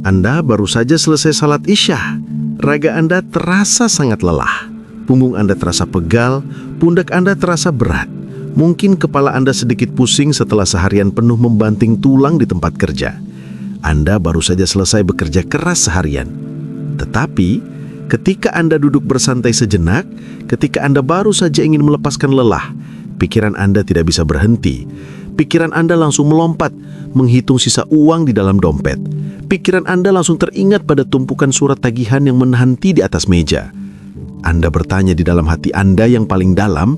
Anda baru saja selesai salat Isya. Raga Anda terasa sangat lelah. Punggung Anda terasa pegal, pundak Anda terasa berat. Mungkin kepala Anda sedikit pusing setelah seharian penuh membanting tulang di tempat kerja. Anda baru saja selesai bekerja keras seharian. Tetapi, ketika Anda duduk bersantai sejenak, ketika Anda baru saja ingin melepaskan lelah, pikiran Anda tidak bisa berhenti. Pikiran Anda langsung melompat, menghitung sisa uang di dalam dompet. Pikiran Anda langsung teringat pada tumpukan surat tagihan yang menanti di atas meja. Anda bertanya di dalam hati Anda yang paling dalam,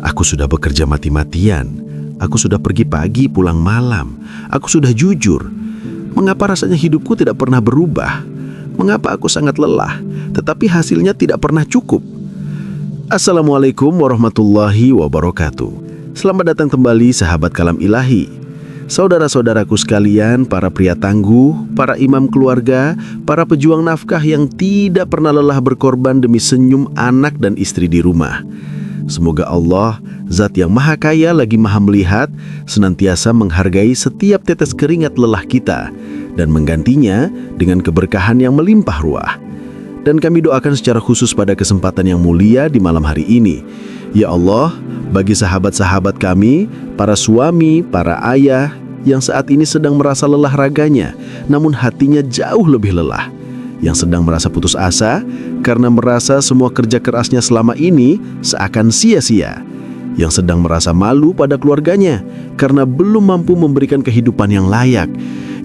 "Aku sudah bekerja mati-matian. Aku sudah pergi pagi, pulang malam. Aku sudah jujur. Mengapa rasanya hidupku tidak pernah berubah? Mengapa aku sangat lelah, tetapi hasilnya tidak pernah cukup?" Assalamualaikum warahmatullahi wabarakatuh. Selamat datang kembali sahabat Kalam Ilahi. Saudara-saudaraku sekalian, para pria tangguh, para imam keluarga, para pejuang nafkah yang tidak pernah lelah berkorban demi senyum anak dan istri di rumah. Semoga Allah, Zat yang Maha Kaya lagi Maha Melihat, senantiasa menghargai setiap tetes keringat lelah kita dan menggantinya dengan keberkahan yang melimpah ruah. Dan kami doakan secara khusus pada kesempatan yang mulia di malam hari ini. Ya Allah, bagi sahabat-sahabat kami, para suami, para ayah yang saat ini sedang merasa lelah raganya, namun hatinya jauh lebih lelah. Yang sedang merasa putus asa karena merasa semua kerja kerasnya selama ini seakan sia-sia. Yang sedang merasa malu pada keluarganya karena belum mampu memberikan kehidupan yang layak.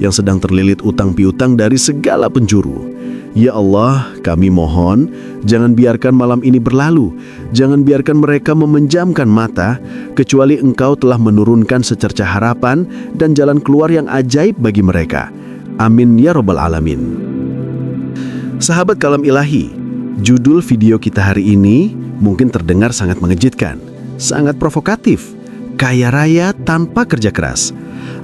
Yang sedang terlilit utang piutang dari segala penjuru. Ya Allah, kami mohon, jangan biarkan malam ini berlalu. Jangan biarkan mereka memejamkan mata, kecuali Engkau telah menurunkan secercah harapan dan jalan keluar yang ajaib bagi mereka. Amin ya Rabbal Alamin. Sahabat Kalam Ilahi, judul video kita hari ini mungkin terdengar sangat mengejutkan, sangat provokatif, kaya raya tanpa kerja keras.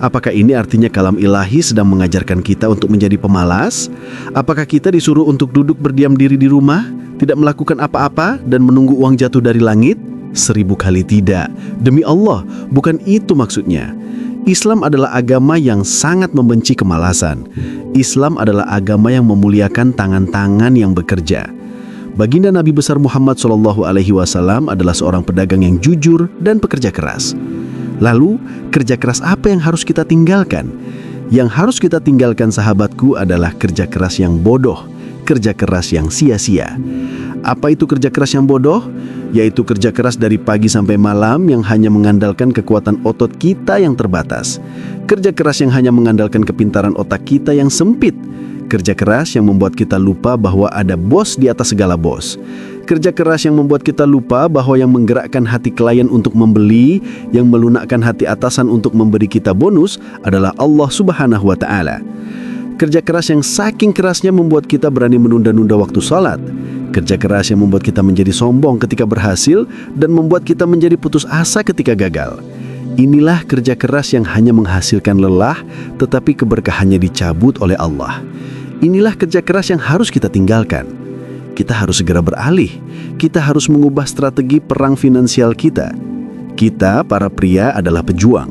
Apakah ini artinya Kalam Ilahi sedang mengajarkan kita untuk menjadi pemalas? Apakah kita disuruh untuk duduk berdiam diri di rumah, tidak melakukan apa-apa dan menunggu uang jatuh dari langit? 1000 kali tidak. Demi Allah, bukan itu maksudnya. Islam adalah agama yang sangat membenci kemalasan. Islam adalah agama yang memuliakan tangan-tangan yang bekerja. Baginda Nabi besar Muhammad SAW adalah seorang pedagang yang jujur dan pekerja keras. Lalu, kerja keras apa yang harus kita tinggalkan? Yang harus kita tinggalkan sahabatku adalah kerja keras yang bodoh, kerja keras yang sia-sia. Apa itu kerja keras yang bodoh? Yaitu kerja keras dari pagi sampai malam yang hanya mengandalkan kekuatan otot kita yang terbatas. Kerja keras yang hanya mengandalkan kepintaran otak kita yang sempit. Kerja keras yang membuat kita lupa bahwa ada bos di atas segala bos. Kerja keras yang membuat kita lupa bahwa yang menggerakkan hati klien untuk membeli, yang melunakkan hati atasan untuk memberi kita bonus adalah Allah Subhanahu wa Ta'ala. Kerja keras yang saking kerasnya membuat kita berani menunda-nunda waktu salat. Kerja keras yang membuat kita menjadi sombong ketika berhasil dan membuat kita menjadi putus asa ketika gagal. Inilah kerja keras yang hanya menghasilkan lelah, tetapi keberkahannya dicabut oleh Allah. Inilah kerja keras yang harus kita tinggalkan. Kita harus segera beralih. Kita harus mengubah strategi perang finansial kita. Kita, para pria, adalah pejuang.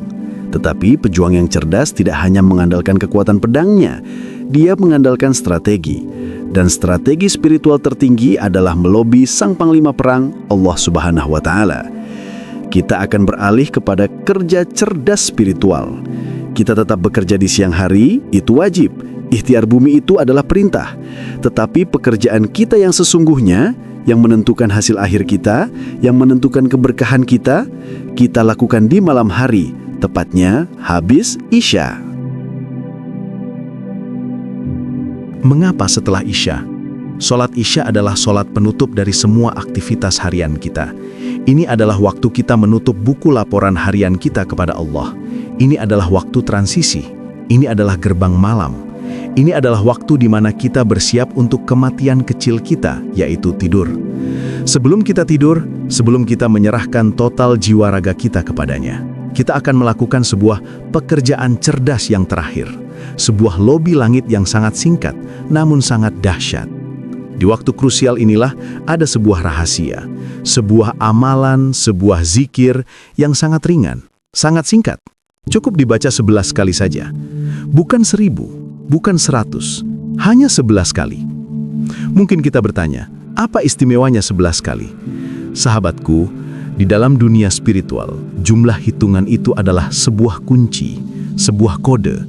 Tetapi pejuang yang cerdas tidak hanya mengandalkan kekuatan pedangnya. Dia mengandalkan strategi. Dan strategi spiritual tertinggi adalah melobi sang panglima perang, Allah Subhanahu wa Ta'ala. Kita akan beralih kepada kerja cerdas spiritual. Kita tetap bekerja di siang hari, itu wajib. Ikhtiar bumi itu adalah perintah. Tetapi pekerjaan kita yang sesungguhnya, yang menentukan hasil akhir kita, yang menentukan keberkahan kita, kita lakukan di malam hari, tepatnya habis Isya. Mengapa setelah Isya? Sholat Isya adalah sholat penutup dari semua aktivitas harian kita. Ini adalah waktu kita menutup buku laporan harian kita kepada Allah. Ini adalah waktu transisi. Ini adalah gerbang malam. Ini adalah waktu di mana kita bersiap untuk kematian kecil kita, yaitu tidur. Sebelum kita tidur, sebelum kita menyerahkan total jiwa raga kita kepadanya, kita akan melakukan sebuah pekerjaan cerdas yang terakhir. Sebuah lobi langit yang sangat singkat, namun sangat dahsyat. Di waktu krusial inilah ada sebuah rahasia, sebuah amalan, sebuah zikir yang sangat ringan, sangat singkat. Cukup dibaca 11 kali saja. Bukan 1000, bukan 100, hanya 11 kali. Mungkin kita bertanya, apa istimewanya 11 kali? Sahabatku, di dalam dunia spiritual, jumlah hitungan itu adalah sebuah kunci, sebuah kode.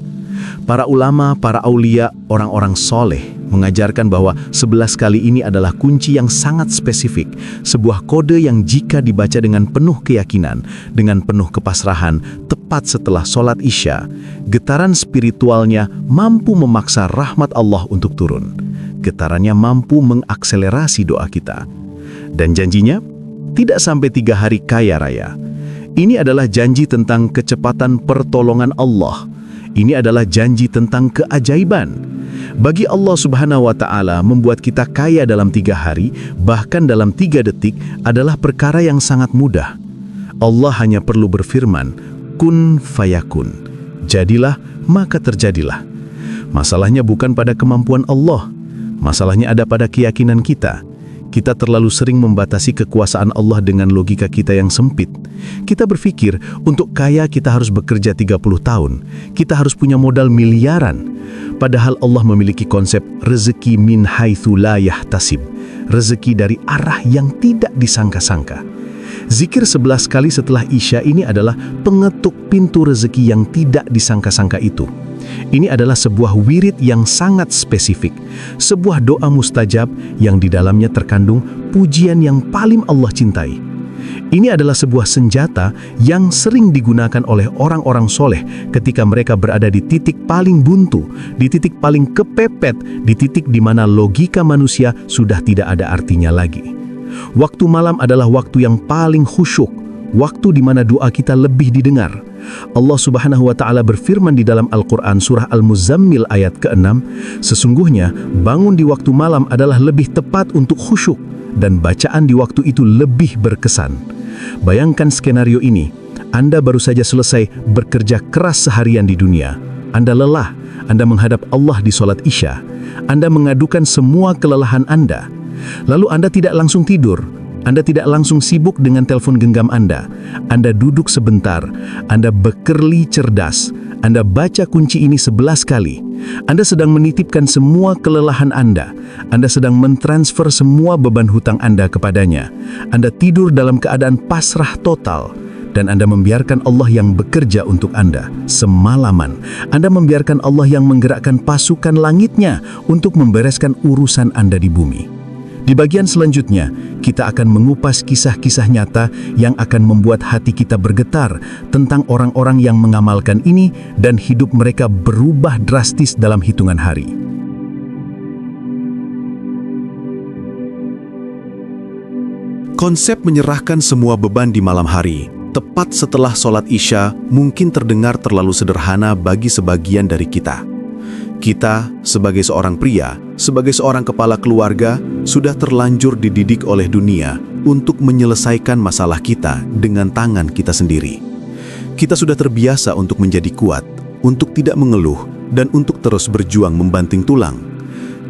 Para ulama, para aulia, orang-orang soleh mengajarkan bahwa 11 kali ini adalah kunci yang sangat spesifik, sebuah kode yang jika dibaca dengan penuh keyakinan, dengan penuh kepasrahan, tepat setelah sholat Isya, getaran spiritualnya mampu memaksa rahmat Allah untuk turun. Getarannya mampu mengakselerasi doa kita. Dan janjinya, tidak sampai 3 hari kaya raya. Ini adalah janji tentang kecepatan pertolongan Allah. Ini adalah janji tentang keajaiban. Bagi Allah Subhanahu wa Ta'ala, membuat kita kaya dalam 3 hari, bahkan dalam 3 detik, adalah perkara yang sangat mudah. Allah hanya perlu berfirman, kun fayakun. Jadilah, maka terjadilah. Masalahnya bukan pada kemampuan Allah. Masalahnya ada pada keyakinan kita. Kita terlalu sering membatasi kekuasaan Allah dengan logika kita yang sempit. Kita berpikir, untuk kaya kita harus bekerja 30 tahun. Kita harus punya modal miliaran. Padahal Allah memiliki konsep rezeki min haitsu la yahtasib. Rezeki dari arah yang tidak disangka-sangka. Zikir 11 kali setelah Isya ini adalah pengetuk pintu rezeki yang tidak disangka-sangka itu. Ini adalah sebuah wirid yang sangat spesifik, sebuah doa mustajab yang di dalamnya terkandung pujian yang paling Allah cintai. Ini adalah sebuah senjata yang sering digunakan oleh orang-orang soleh ketika mereka berada di titik paling buntu, di titik paling kepepet, di titik di mana logika manusia sudah tidak ada artinya lagi. Waktu malam adalah waktu yang paling khusyuk, waktu di mana doa kita lebih didengar. Allah Subhanahu wa Ta'ala berfirman di dalam Al-Quran surah Al-Muzammil ayat ke-6, sesungguhnya bangun di waktu malam adalah lebih tepat untuk khusyuk dan bacaan di waktu itu lebih berkesan. Bayangkan skenario ini, Anda baru saja selesai bekerja keras seharian di dunia. Anda lelah, Anda menghadap Allah di sholat Isya. Anda mengadukan semua kelelahan Anda. Lalu Anda tidak langsung tidur. Anda tidak langsung sibuk dengan telepon genggam Anda. Anda duduk sebentar. Anda bekerli cerdas. Anda baca kunci ini 11 kali. Anda sedang menitipkan semua kelelahan Anda. Anda sedang mentransfer semua beban hutang Anda kepadanya. Anda tidur dalam keadaan pasrah total. Dan Anda membiarkan Allah yang bekerja untuk Anda semalaman. Anda membiarkan Allah yang menggerakkan pasukan langitnya untuk membereskan urusan Anda di bumi. Di bagian selanjutnya, kita akan mengupas kisah-kisah nyata yang akan membuat hati kita bergetar tentang orang-orang yang mengamalkan ini dan hidup mereka berubah drastis dalam hitungan hari. Konsep menyerahkan semua beban di malam hari, tepat setelah sholat Isya, mungkin terdengar terlalu sederhana bagi sebagian dari kita. Kita, sebagai seorang pria, sebagai seorang kepala keluarga, sudah terlanjur dididik oleh dunia untuk menyelesaikan masalah kita dengan tangan kita sendiri. Kita sudah terbiasa untuk menjadi kuat, untuk tidak mengeluh, dan untuk terus berjuang membanting tulang.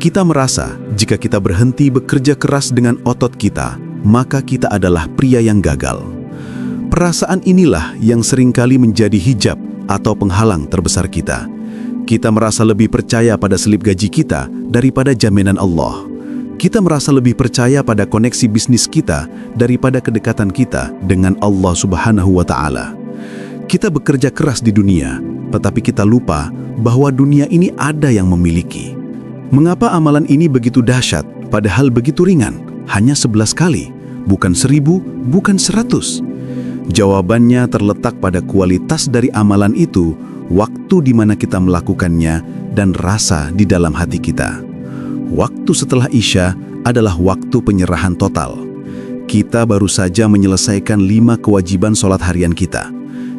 Kita merasa jika kita berhenti bekerja keras dengan otot kita, maka kita adalah pria yang gagal. Perasaan inilah yang seringkali menjadi hijab atau penghalang terbesar kita. Kita merasa lebih percaya pada selip gaji kita daripada jaminan Allah. Kita merasa lebih percaya pada koneksi bisnis kita daripada kedekatan kita dengan Allah Subhanahu wa Ta'ala. Kita bekerja keras di dunia, tetapi kita lupa bahwa dunia ini ada yang memiliki. Mengapa amalan ini begitu dahsyat, padahal begitu ringan? Hanya 11 kali, bukan 1000, bukan 100. Jawabannya terletak pada kualitas dari amalan itu, waktu di mana kita melakukannya, dan rasa di dalam hati kita. Waktu setelah Isya adalah waktu penyerahan total. Kita baru saja menyelesaikan 5 kewajiban sholat harian kita.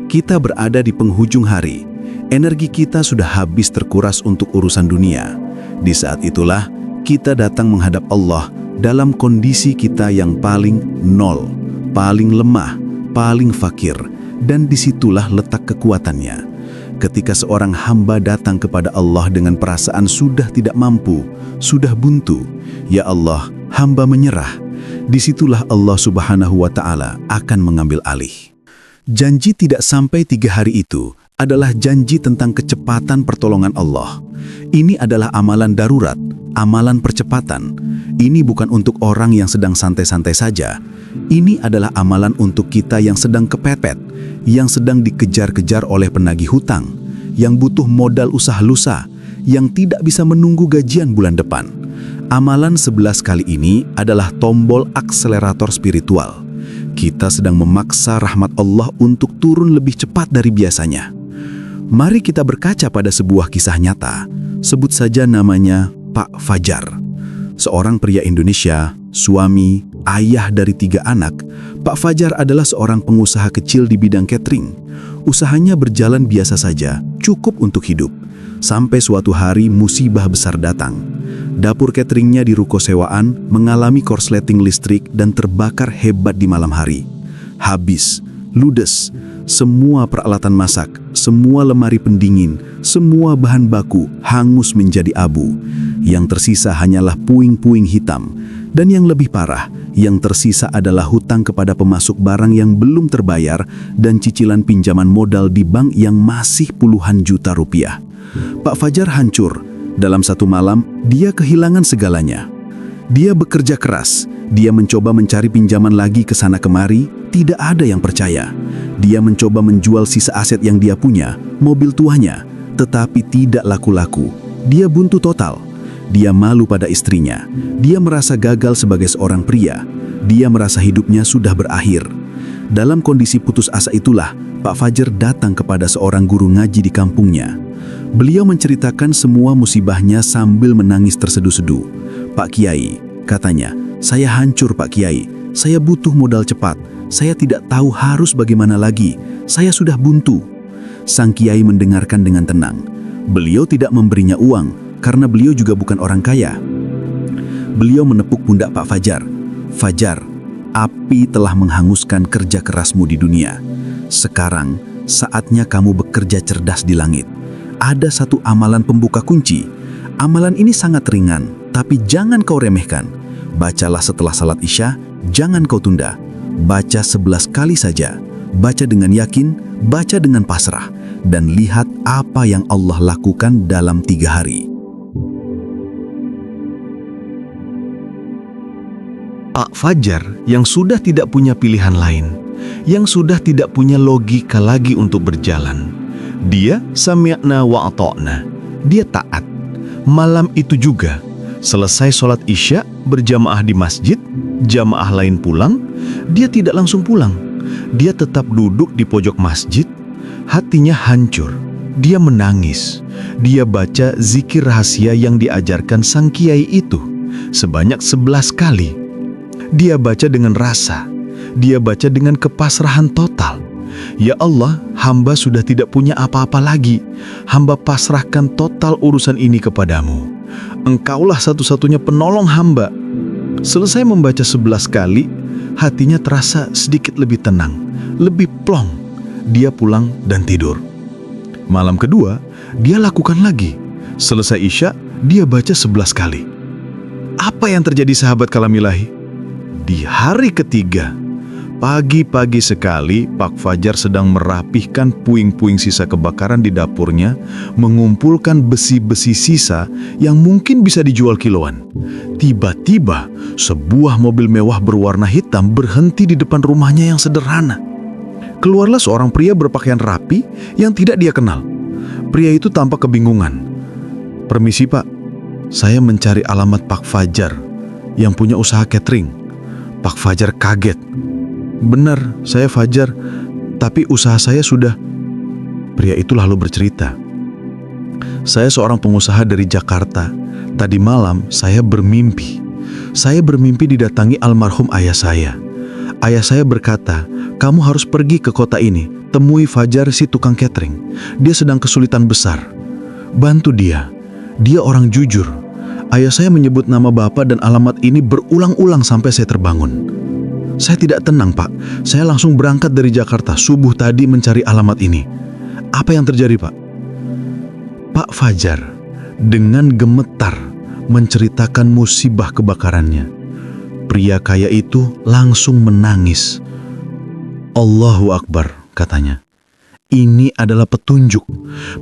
Kita berada di penghujung hari. Energi kita sudah habis terkuras untuk urusan dunia. Di saat itulah, kita datang menghadap Allah dalam kondisi kita yang paling nol, paling lemah, paling fakir, dan disitulah letak kekuatannya. Ketika seorang hamba datang kepada Allah dengan perasaan sudah tidak mampu, sudah buntu, ya Allah, hamba menyerah. Disitulah Allah Subhanahu wa Ta'ala akan mengambil alih. Janji tidak sampai 3 hari itu adalah janji tentang kecepatan pertolongan Allah. Ini adalah amalan darurat, amalan percepatan. Ini bukan untuk orang yang sedang santai-santai saja. Ini adalah amalan untuk kita yang sedang kepepet, yang sedang dikejar-kejar oleh penagih hutang, yang butuh modal usaha lusa, yang tidak bisa menunggu gajian bulan depan. Amalan 11 kali ini adalah tombol akselerator spiritual. Kita sedang memaksa rahmat Allah untuk turun lebih cepat dari biasanya. Mari kita berkaca pada sebuah kisah nyata. Sebut saja namanya Pak Fajar. Seorang pria Indonesia, suami, ayah dari 3 anak. Pak Fajar adalah seorang pengusaha kecil di bidang catering. Usahanya berjalan biasa saja, cukup untuk hidup. Sampai suatu hari musibah besar datang. Dapur cateringnya di ruko sewaan mengalami korsleting listrik dan terbakar hebat di malam hari. Habis, ludes, semua peralatan masak, semua lemari pendingin, semua bahan baku hangus menjadi abu. Yang tersisa hanyalah puing-puing hitam. Dan yang lebih parah, yang tersisa adalah hutang kepada pemasok barang yang belum terbayar dan cicilan pinjaman modal di bank yang masih puluhan juta rupiah. Pak Fajar hancur. Dalam satu malam, dia kehilangan segalanya. Dia bekerja keras. Dia mencoba mencari pinjaman lagi ke sana kemari, tidak ada yang percaya. Dia mencoba menjual sisa aset yang dia punya, mobil tuanya, tetapi tidak laku-laku. Dia buntu total. Dia malu pada istrinya. Dia merasa gagal sebagai seorang pria. Dia merasa hidupnya sudah berakhir. Dalam kondisi putus asa itulah, Pak Fajar datang kepada seorang guru ngaji di kampungnya. Beliau menceritakan semua musibahnya sambil menangis terseduh-seduh. "Pak Kiai," katanya, "saya hancur Pak Kiai. Saya butuh modal cepat. Saya tidak tahu harus bagaimana lagi. Saya sudah buntu." Sang Kiai mendengarkan dengan tenang. Beliau tidak memberinya uang, karena beliau juga bukan orang kaya. Beliau menepuk pundak Pak Fajar. "Fajar, api telah menghanguskan kerja kerasmu di dunia. Sekarang, saatnya kamu bekerja cerdas di langit. Ada satu amalan pembuka kunci. Amalan ini sangat ringan, tapi jangan kau remehkan. Bacalah setelah salat Isya, jangan kau tunda. Baca 11 kali saja. Baca dengan yakin, baca dengan pasrah, dan lihat apa yang Allah lakukan dalam 3 hari. Pak Fajar yang sudah tidak punya pilihan lain, yang sudah tidak punya logika lagi untuk berjalan. Dia sami'na wa ata'na. Dia taat. Malam itu juga, selesai sholat Isya berjamaah di masjid, jamaah lain pulang, dia tidak langsung pulang. Dia tetap duduk di pojok masjid, hatinya hancur. Dia menangis. Dia baca zikir rahasia yang diajarkan sang kiai itu sebanyak 11 kali. Dia baca dengan rasa. Dia baca dengan kepasrahan total. "Ya Allah, hamba sudah tidak punya apa-apa lagi. Hamba pasrahkan total urusan ini kepadamu. Engkaulah satu-satunya penolong hamba." Selesai membaca 11 kali, hatinya terasa sedikit lebih tenang, lebih plong. Dia pulang dan tidur. Malam kedua, dia lakukan lagi. Selesai Isya, dia baca 11 kali. Apa yang terjadi sahabat kalamilahi? Di hari ketiga, pagi-pagi sekali, Pak Fajar sedang merapihkan puing-puing sisa kebakaran di dapurnya, mengumpulkan besi-besi sisa yang mungkin bisa dijual kiloan. Tiba-tiba, sebuah mobil mewah berwarna hitam berhenti di depan rumahnya yang sederhana. Keluarlah seorang pria berpakaian rapi yang tidak dia kenal. Pria itu tampak kebingungan. "Permisi Pak, saya mencari alamat Pak Fajar yang punya usaha catering." Pak Fajar kaget. "Benar, saya Fajar, tapi usaha saya sudah..." Pria itu lalu bercerita, "Saya seorang pengusaha dari Jakarta. Tadi malam saya bermimpi. Saya bermimpi didatangi almarhum ayah saya. Ayah saya berkata, 'Kamu harus pergi ke kota ini, temui Fajar si tukang catering. Dia sedang kesulitan besar. Bantu dia. Dia orang jujur.' Ayah saya menyebut nama bapak dan alamat ini berulang-ulang sampai saya terbangun. Saya tidak tenang, Pak. Saya langsung berangkat dari Jakarta subuh tadi mencari alamat ini. Apa yang terjadi, Pak?" Pak Fajar dengan gemetar menceritakan musibah kebakarannya. Pria kaya itu langsung menangis. "Allahu Akbar," katanya. Ini adalah petunjuk.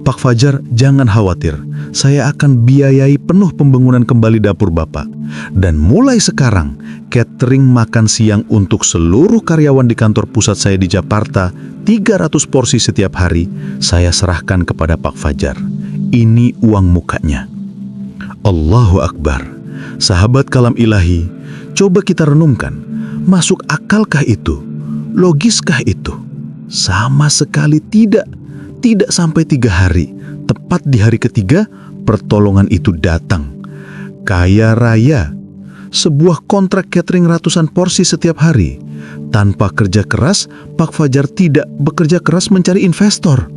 Pak Fajar, jangan khawatir. Saya akan biayai penuh pembangunan kembali dapur Bapak. Dan mulai sekarang, catering makan siang untuk seluruh karyawan di kantor pusat saya di Jakarta, 300 porsi setiap hari, saya serahkan kepada Pak Fajar. Ini uang mukanya. Allahu Akbar. Sahabat kalam ilahi, coba kita renungkan. Masuk akalkah itu? Logiskah itu? Sama sekali tidak. Tidak sampai 3 hari. Tepat di hari ketiga, pertolongan itu datang. Kaya raya. Sebuah kontrak catering ratusan porsi setiap hari. Tanpa kerja keras, Pak Fajar tidak bekerja keras mencari investor.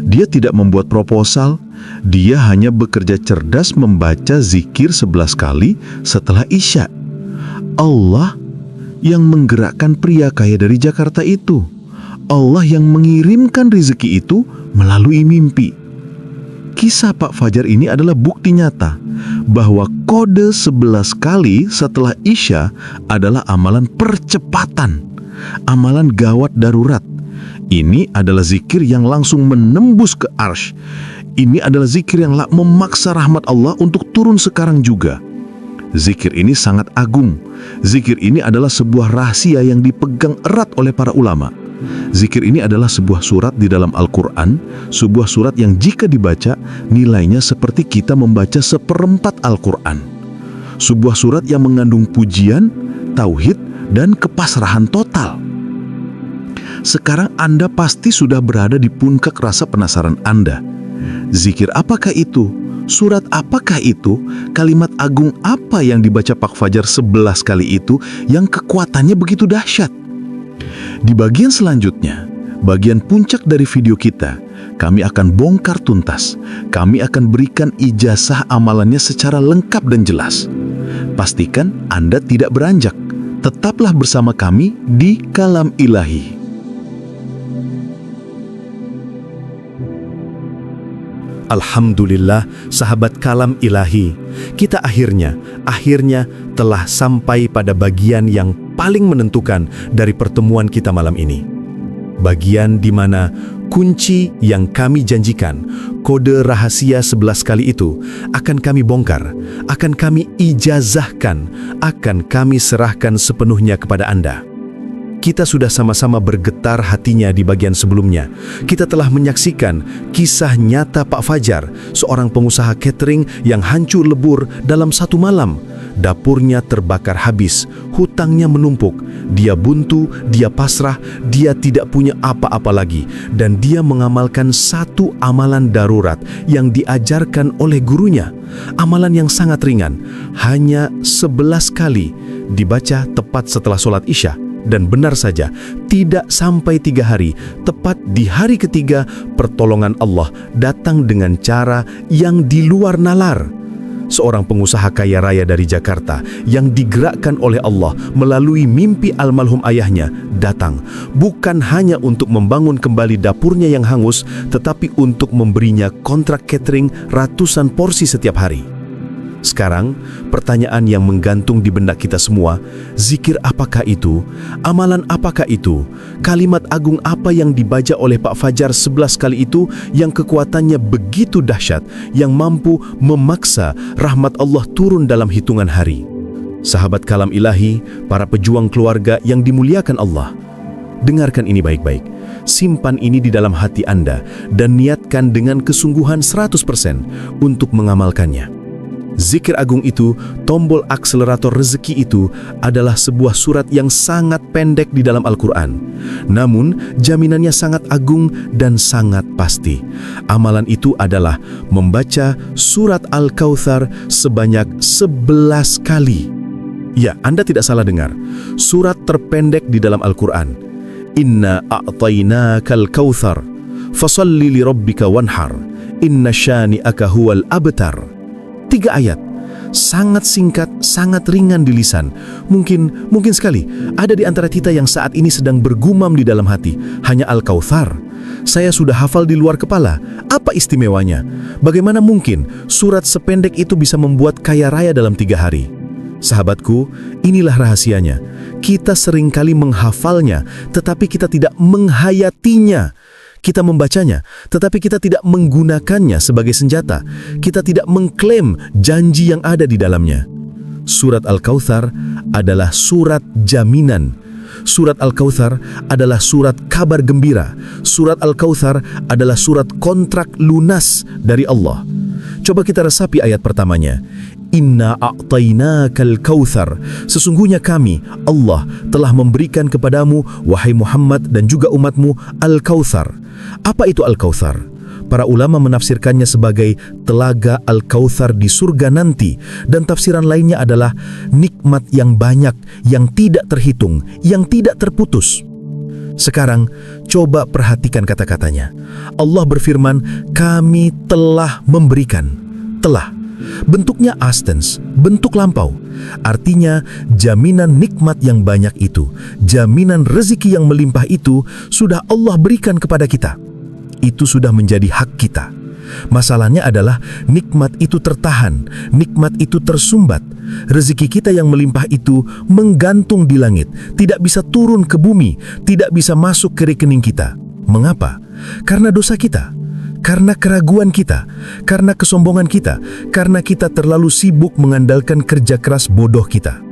Dia tidak membuat proposal. Dia hanya bekerja cerdas membaca zikir 11 kali setelah Isya. Allah yang menggerakkan pria kaya dari Jakarta itu. Allah yang mengirimkan rezeki itu melalui mimpi. Kisah Pak Fajar ini adalah bukti nyata bahwa kode 11 kali setelah Isya adalah amalan percepatan, amalan gawat darurat. Ini adalah zikir yang langsung menembus ke arsy. Ini adalah zikir yang memaksa rahmat Allah untuk turun sekarang juga. Zikir ini sangat agung. Zikir ini adalah sebuah rahasia yang dipegang erat oleh para ulama. Zikir ini adalah sebuah surat di dalam Al-Quran, sebuah surat yang jika dibaca, nilainya seperti kita membaca 1/4 Al-Quran. Sebuah surat yang mengandung pujian, tauhid, dan kepasrahan total. Sekarang Anda pasti sudah berada di puncak rasa penasaran Anda. Zikir apakah itu? Surat apakah itu? Kalimat agung apa yang dibaca Pak Fajar 11 kali itu yang kekuatannya begitu dahsyat? Di bagian selanjutnya, bagian puncak dari video kita, kami akan bongkar tuntas. Kami akan berikan ijazah amalannya secara lengkap dan jelas. Pastikan Anda tidak beranjak. Tetaplah bersama kami di Kalam Ilahi. Alhamdulillah, sahabat Kalam Ilahi, kita akhirnya telah sampai pada bagian yang paling menentukan dari pertemuan kita malam ini. Bagian di mana kunci yang kami janjikan, kode rahasia 11 kali itu, akan kami bongkar, akan kami ijazahkan, akan kami serahkan sepenuhnya kepada Anda. Kita sudah sama-sama bergetar hatinya di bagian sebelumnya. Kita telah menyaksikan kisah nyata Pak Fajar, seorang pengusaha catering yang hancur lebur dalam satu malam. Dapurnya terbakar habis, hutangnya menumpuk, dia buntu, dia pasrah, dia tidak punya apa-apa lagi. Dan dia mengamalkan satu amalan darurat yang diajarkan oleh gurunya. Amalan yang sangat ringan, hanya 11 kali, dibaca tepat setelah sholat Isya. Dan benar saja, tidak sampai 3 hari, tepat di hari ketiga, pertolongan Allah datang dengan cara yang di luar nalar. Seorang pengusaha kaya raya dari Jakarta yang digerakkan oleh Allah melalui mimpi almarhum ayahnya datang, bukan hanya untuk membangun kembali dapurnya yang hangus, tetapi untuk memberinya kontrak catering ratusan porsi setiap hari. Sekarang, pertanyaan yang menggantung di benak kita semua, zikir apakah itu? Amalan apakah itu? Kalimat agung apa yang dibaca oleh Pak Fajar 11 kali itu yang kekuatannya begitu dahsyat, yang mampu memaksa rahmat Allah turun dalam hitungan hari? Sahabat Kalam Ilahi, para pejuang keluarga yang dimuliakan Allah, dengarkan ini baik-baik. Simpan ini di dalam hati Anda dan niatkan dengan kesungguhan 100% untuk mengamalkannya. Zikir agung itu, tombol akselerator rezeki itu, adalah sebuah surat yang sangat pendek di dalam Al-Quran. Namun, jaminannya sangat agung dan sangat pasti. Amalan itu adalah membaca surat Al-Kautsar sebanyak 11 kali. Ya, Anda tidak salah dengar. Surat terpendek di dalam Al-Quran. Inna a'tainakal kautsar, fasalli li rabbika wanhar, inna syani'aka huwal abtar. 3 ayat, sangat singkat, sangat ringan di lisan. Mungkin sekali ada di antara kita yang saat ini sedang bergumam di dalam hati, hanya Al-Kautsar. Saya sudah hafal di luar kepala. Apa istimewanya? Bagaimana mungkin surat sependek itu bisa membuat kaya raya dalam 3 hari? Sahabatku, inilah rahasianya. Kita seringkali menghafalnya, tetapi kita tidak menghayatinya. Kita membacanya, tetapi kita tidak menggunakannya sebagai senjata. Kita tidak mengklaim janji yang ada di dalamnya. Surat Al-Kautsar adalah surat jaminan. Surat Al-Kautsar adalah surat kabar gembira. Surat Al-Kautsar adalah surat kontrak lunas dari Allah. Coba kita resapi ayat pertamanya. Inna a'tainakal kautsar. Sesungguhnya kami, Allah, telah memberikan kepadamu, wahai Muhammad dan juga umatmu, Al-Kautsar. Apa itu Al-Kautsar? Para ulama menafsirkannya sebagai telaga Al-Kautsar di surga nanti, dan tafsiran lainnya adalah nikmat yang banyak, yang tidak terhitung, yang tidak terputus. Sekarang, coba perhatikan kata-katanya. Allah berfirman, kami telah memberikan. Telah. Bentuknya past tense, bentuk lampau. Artinya, jaminan nikmat yang banyak itu, jaminan rezeki yang melimpah itu, sudah Allah berikan kepada kita. Itu sudah menjadi hak kita. Masalahnya adalah nikmat itu tertahan, nikmat itu tersumbat. Rezeki kita yang melimpah itu menggantung di langit, tidak bisa turun ke bumi, tidak bisa masuk ke rekening kita. Mengapa? Karena dosa kita, karena keraguan kita, karena kesombongan kita, karena kita terlalu sibuk mengandalkan kerja keras bodoh kita.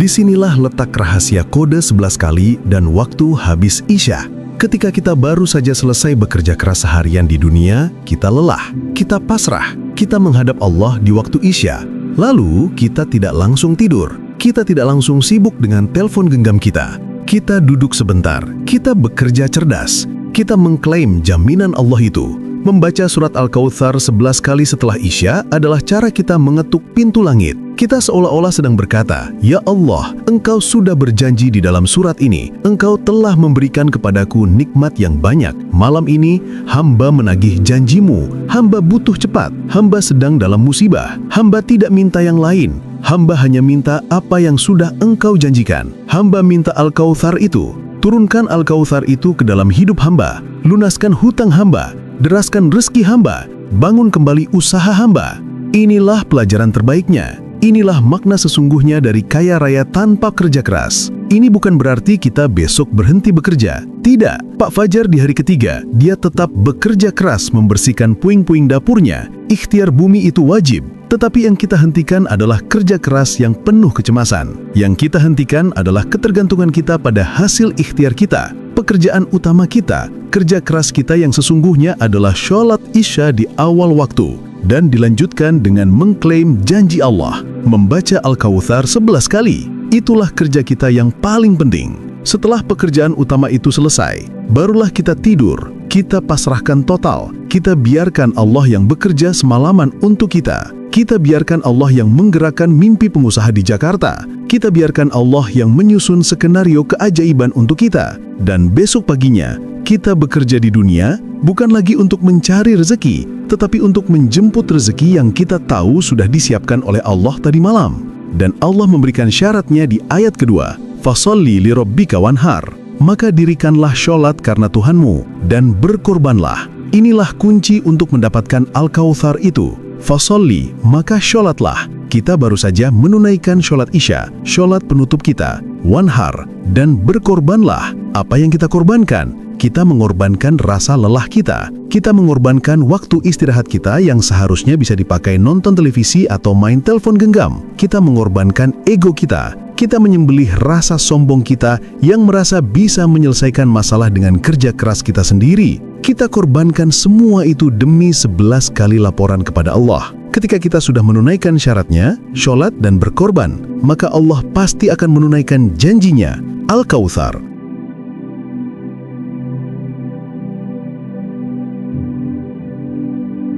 Disinilah letak rahasia kode 11 kali dan waktu habis Isya. Ketika kita baru saja selesai bekerja keras seharian di dunia, kita lelah, kita pasrah, kita menghadap Allah di waktu Isya. Lalu kita tidak langsung tidur, kita tidak langsung sibuk dengan telepon genggam kita. Kita duduk sebentar, kita bekerja cerdas, kita mengklaim jaminan Allah itu. Membaca surat Al-Kautsar 11 kali setelah Isya adalah cara kita mengetuk pintu langit. Kita seolah-olah sedang berkata, Ya Allah, Engkau sudah berjanji di dalam surat ini. Engkau telah memberikan kepadaku nikmat yang banyak. Malam ini, hamba menagih janjimu. Hamba butuh cepat. Hamba sedang dalam musibah. Hamba tidak minta yang lain. Hamba hanya minta apa yang sudah Engkau janjikan. Hamba minta Al-Kautsar itu. Turunkan Al-Kautsar itu ke dalam hidup hamba. Lunaskan hutang hamba. Deraskan rezeki hamba, bangun kembali usaha hamba. Inilah pelajaran terbaiknya. Inilah makna sesungguhnya dari kaya raya tanpa kerja keras. Ini bukan berarti kita besok berhenti bekerja. Tidak, Pak Fajar di hari ketiga, dia tetap bekerja keras membersihkan puing-puing dapurnya. Ikhtiar bumi itu wajib. Tetapi yang kita hentikan adalah kerja keras yang penuh kecemasan. Yang kita hentikan adalah ketergantungan kita pada hasil ikhtiar kita. Pekerjaan utama kita, kerja keras kita yang sesungguhnya adalah sholat Isya di awal waktu. Dan dilanjutkan dengan mengklaim janji Allah, membaca Al-Kautsar 11 kali. Itulah kerja kita yang paling penting. Setelah pekerjaan utama itu selesai, barulah kita tidur. Kita pasrahkan total. Kita biarkan Allah yang bekerja semalaman untuk kita. Kita biarkan Allah yang menggerakkan mimpi pengusaha di Jakarta. Kita biarkan Allah yang menyusun skenario keajaiban untuk kita. Dan besok paginya, kita bekerja di dunia bukan lagi untuk mencari rezeki, tetapi untuk menjemput rezeki yang kita tahu sudah disiapkan oleh Allah tadi malam. Dan Allah memberikan syaratnya di ayat kedua, Fasholli lirabbika wanhar. Maka dirikanlah sholat karena Tuhanmu dan berkorbanlah. Inilah kunci untuk mendapatkan Al-Kautsar itu. Fasholli, maka sholatlah. Kita baru saja menunaikan sholat Isya, sholat penutup kita. Wanhar, dan berkorbanlah. Apa yang kita korbankan? Kita mengorbankan rasa lelah kita. Kita mengorbankan waktu istirahat kita yang seharusnya bisa dipakai nonton televisi atau main telepon genggam. Kita mengorbankan ego kita. Kita menyembelih rasa sombong kita yang merasa bisa menyelesaikan masalah dengan kerja keras kita sendiri. Kita korbankan semua itu demi 11 kali laporan kepada Allah. Ketika kita sudah menunaikan syaratnya, sholat dan berkorban, maka Allah pasti akan menunaikan janjinya, Al-Kautsar.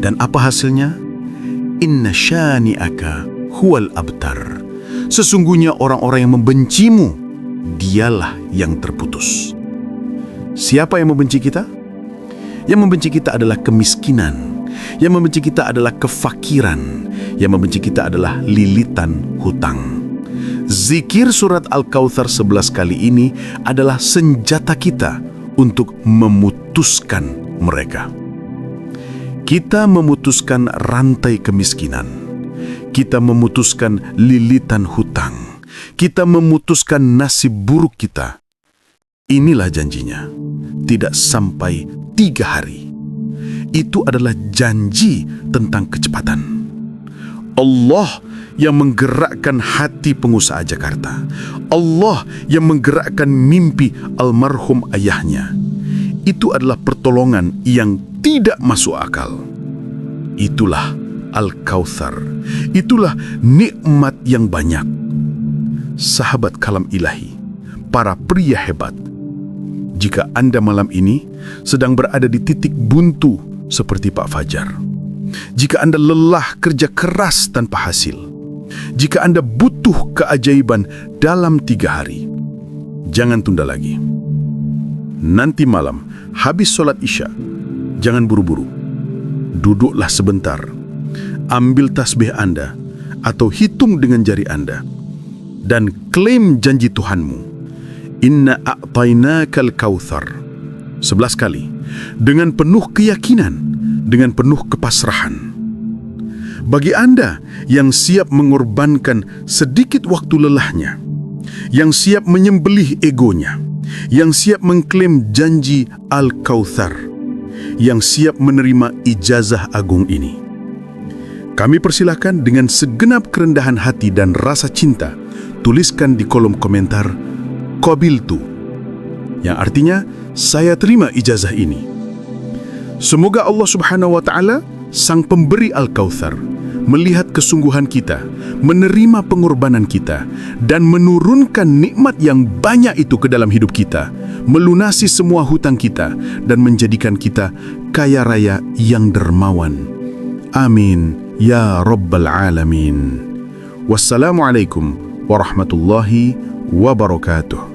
Dan apa hasilnya? Inna syani'aka huwal abtar. Sesungguhnya orang-orang yang membencimu, dialah yang terputus. Siapa yang membenci kita? Yang membenci kita adalah kemiskinan. Yang membenci kita adalah kefakiran. Yang membenci kita adalah lilitan hutang. Zikir surat Al-Kautsar 11 kali ini adalah senjata kita untuk memutuskan mereka. Kita memutuskan rantai kemiskinan. Kita memutuskan lilitan hutang. Kita memutuskan nasib buruk kita. Inilah janjinya. Tidak sampai 3 hari. Itu adalah janji tentang kecepatan. Allah yang menggerakkan hati pengusaha Jakarta. Allah yang menggerakkan mimpi almarhum ayahnya. Itu adalah pertolongan yang tidak masuk akal. Itulah Al-Kautsar. Itulah nikmat yang banyak. Sahabat kalam ilahi, para pria hebat, jika Anda malam ini sedang berada di titik buntu seperti Pak Fajar, jika Anda lelah kerja keras tanpa hasil, jika Anda butuh keajaiban dalam 3 hari, jangan tunda lagi. Nanti malam, habis sholat Isya, jangan buru-buru. Duduklah sebentar, ambil tasbih Anda atau hitung dengan jari Anda, dan klaim janji Tuhanmu. Inna a'tainakal kautsar. 11 kali, dengan penuh keyakinan, dengan penuh kepasrahan. Bagi Anda yang siap mengorbankan sedikit waktu lelahnya, yang siap menyembelih egonya, yang siap mengklaim janji Al-Kautsar, yang siap menerima ijazah agung ini, kami persilahkan dengan segenap kerendahan hati dan rasa cinta, tuliskan di kolom komentar qabiltu, yang artinya saya terima ijazah ini. Semoga Allah Subhanahu wa Ta'ala, Sang Pemberi Al-Kautsar, melihat kesungguhan kita, menerima pengorbanan kita, dan menurunkan nikmat yang banyak itu ke dalam hidup kita, melunasi semua hutang kita, dan menjadikan kita kaya raya yang dermawan. Amin ya Rabbal Alamin. Wassalamualaikum warahmatullahi wabarakatuh.